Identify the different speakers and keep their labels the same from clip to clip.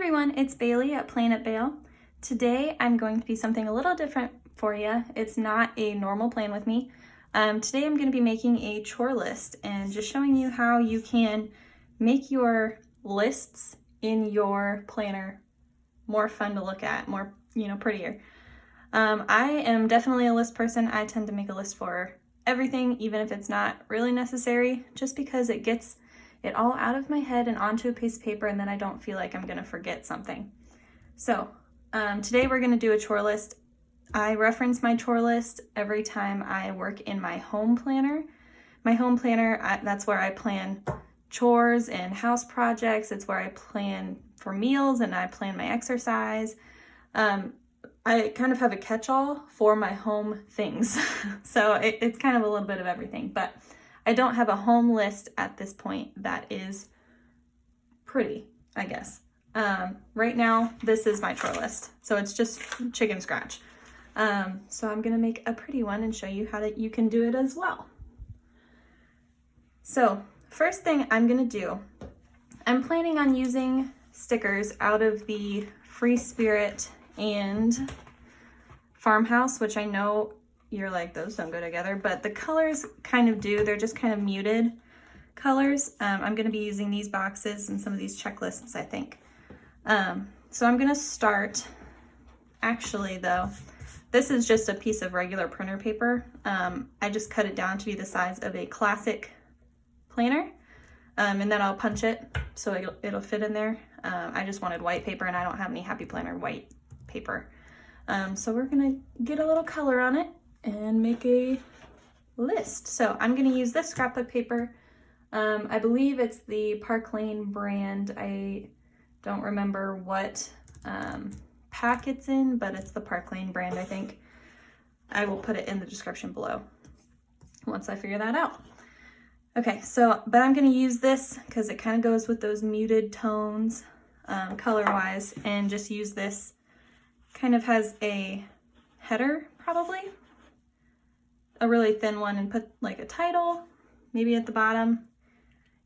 Speaker 1: everyone, it's Bailey at Planet Bale. Today I'm going to be something a little different for you. It's not a normal plan with me. Today I'm going to be making a chore list and just showing you how you can make your lists in your planner more fun to look at, more, prettier. I am definitely a list person. I tend to make a list for everything, even if it's not really necessary, just because it gets it all out of my head and onto a piece of paper, and then I don't feel like I'm gonna forget something. So today we're gonna do a chore list. I reference my chore list every time I work in my home planner. My home planner, that's where I plan chores and house projects. It's where I plan for meals and I plan my exercise. I kind of have a catch-all for my home things. So it's kind of a little bit of everything, but I don't have a home list at this point that is pretty, I guess. Right now, this is my chore list. So it's just chicken scratch. So I'm gonna make a pretty one and show you how you can do it as well. So first thing I'm gonna do, I'm planning on using stickers out of the Free Spirit and Farmhouse, which I know you're like, those don't go together, but the colors kind of do. They're just kind of muted colors. I'm going to be using these boxes and some of these checklists, I think. So I'm going to start, actually though, this is just a piece of regular printer paper. I just cut it down to be the size of a classic planner, and then I'll punch it so it'll fit in there. I just wanted white paper and I don't have any Happy Planner white paper. So we're gonna get a little color on it and make a list. So I'm gonna use this scrapbook paper. I believe it's the Park Lane brand. I don't remember what pack it's in, but it's the Park Lane brand, I think. I will put it in the description below once I figure that out. Okay, but I'm gonna use this because it kind of goes with those muted tones color-wise, and just use this. Kind of has a header, probably. A really thin one, and put like a title, maybe at the bottom,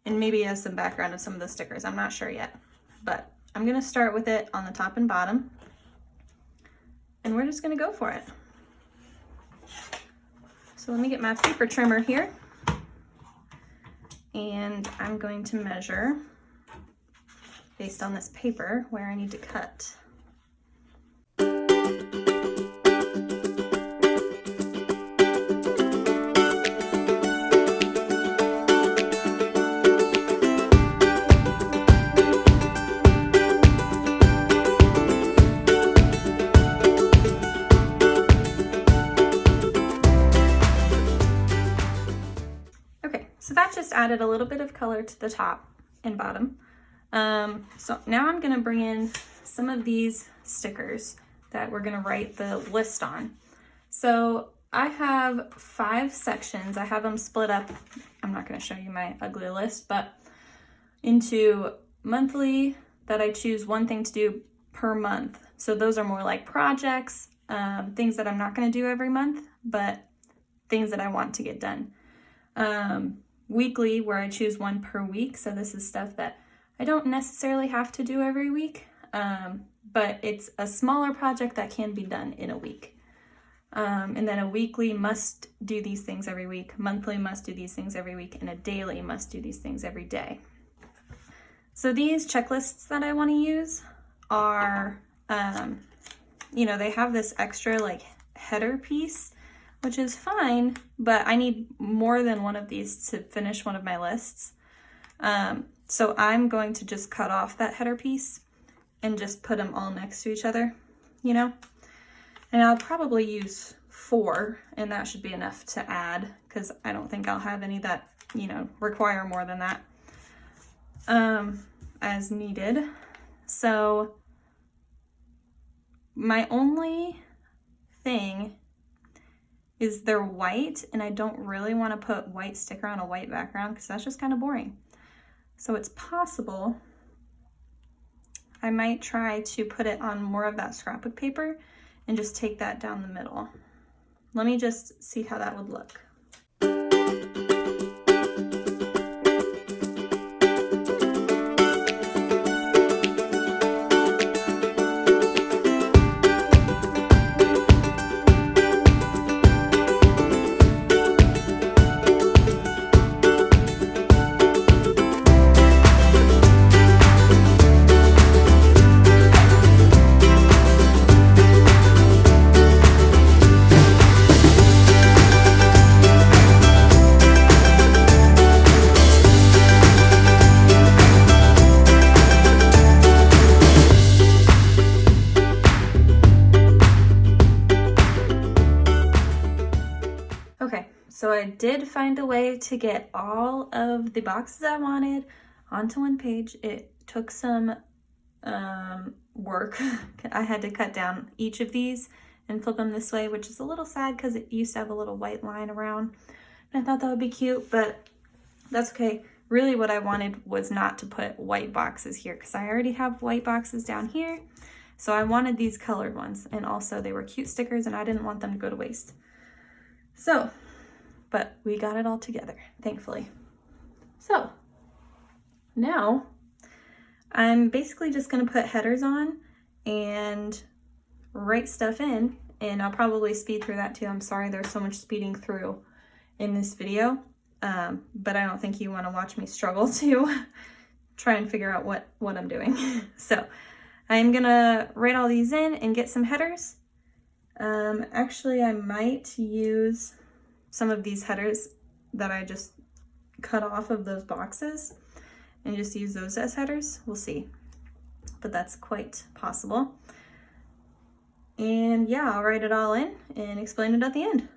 Speaker 1: and maybe has some background of some of the stickers. I'm not sure yet, but I'm gonna start with it on the top and bottom, and we're just gonna go for it. So let me get my paper trimmer here, and I'm going to measure based on this paper where I need to cut. So that just added a little bit of color to the top and bottom. So now I'm gonna bring in some of these stickers that we're gonna write the list on. So I have 5 sections. I have them split up. I'm not gonna show you my ugly list, but into monthly, that I choose one thing to do per month. So those are more like projects, things that I'm not gonna do every month, but things that I want to get done. Weekly, where I choose one per week. So this is stuff that I don't necessarily have to do every week, but it's a smaller project that can be done in a week. And then a weekly must do these things every week, monthly must do these things every week, and a daily must do these things every day. So these checklists that I want to use are, they have this extra like header piece, which is fine, but I need more than one of these to finish one of my lists. So I'm going to just cut off that header piece and just put them all next to each other, and I'll probably use 4, and that should be enough to add, because I don't think I'll have any that, require more than that as needed. So my only thing is they're white, and I don't really want to put white sticker on a white background because that's just kind of boring. So it's possible I might try to put it on more of that scrapbook paper and just take that down the middle. Let me just see how that would look. So I did find a way to get all of the boxes I wanted onto one page. It took some work. I had to cut down each of these and flip them this way, which is a little sad because it used to have a little white line around. And I thought that would be cute, but that's okay. Really what I wanted was not to put white boxes here because I already have white boxes down here. So I wanted these colored ones, and also they were cute stickers and I didn't want them to go to waste. So, but we got it all together, thankfully. So now I'm basically just gonna put headers on and write stuff in, and I'll probably speed through that too. I'm sorry there's so much speeding through in this video, but I don't think you wanna watch me struggle to try and figure out what I'm doing. So I'm gonna write all these in and get some headers. Actually, I might use some of these headers that I just cut off of those boxes and just use those as headers. We'll see, but that's quite possible. And yeah, I'll write it all in and explain it at the end.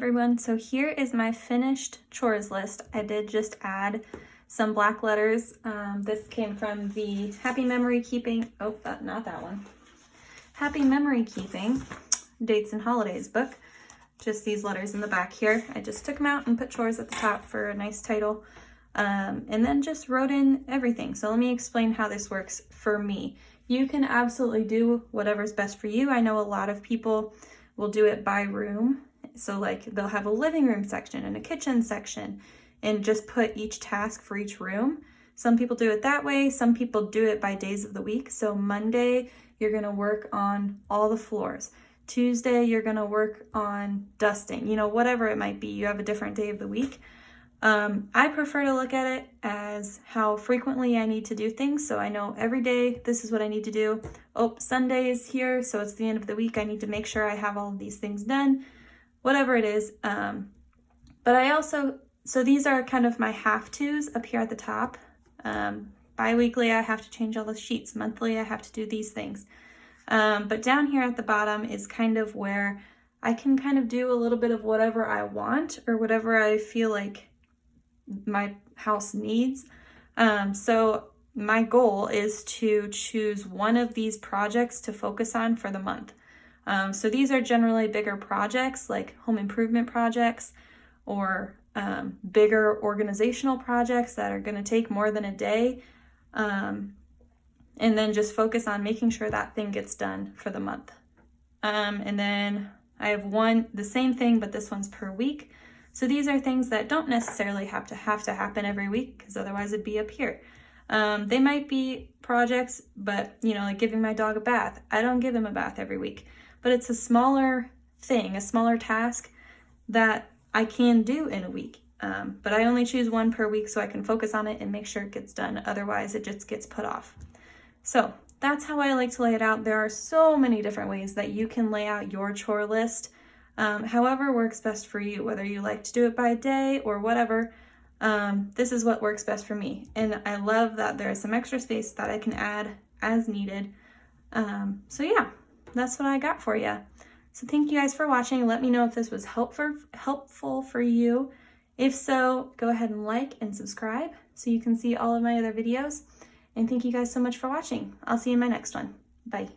Speaker 1: Everyone, so here is my finished chores list. I did just add some black letters. This came from the Happy Memory Keeping, not that one. Happy Memory Keeping Dates and Holidays book. Just these letters in the back here. I just took them out and put chores at the top for a nice title. And then just wrote in everything. So let me explain how this works for me. You can absolutely do whatever's best for you. I know a lot of people will do it by room. So like they'll have a living room section and a kitchen section and just put each task for each room. Some people do it that way. Some people do it by days of the week. So Monday, you're gonna work on all the floors. Tuesday, you're gonna work on dusting, you know, whatever it might be. You have a different day of the week. I prefer to look at it as how frequently I need to do things. So I know every day, this is what I need to do. Oh, Sunday is here, so it's the end of the week. I need to make sure I have all of these things done. Whatever it is. But I also, so these are kind of my have-tos up here at the top. Bi-weekly, I have to change all the sheets. Monthly, I have to do these things. But down here at the bottom is kind of where I can kind of do a little bit of whatever I want or whatever I feel like my house needs. So my goal is to choose one of these projects to focus on for the month. So these are generally bigger projects like home improvement projects or bigger organizational projects that are going to take more than a day. And then just focus on making sure that thing gets done for the month. And then I have the same thing, but this one's per week. So these are things that don't necessarily have to happen every week because otherwise it'd be up here. They might be projects, but you know, like giving my dog a bath. I don't give him a bath every week. But it's a smaller thing, a smaller task that I can do in a week. But I only choose one per week so I can focus on it and make sure it gets done. Otherwise, it just gets put off. So that's how I like to lay it out. There are so many different ways that you can lay out your chore list. However works best for you, whether you like to do it by day or whatever. This is what works best for me. And I love that there's some extra space that I can add as needed. So yeah. That's what I got for you. So thank you guys for watching. Let me know if this was helpful for you. If so, go ahead and like and subscribe so you can see all of my other videos. And thank you guys so much for watching. I'll see you in my next one. Bye.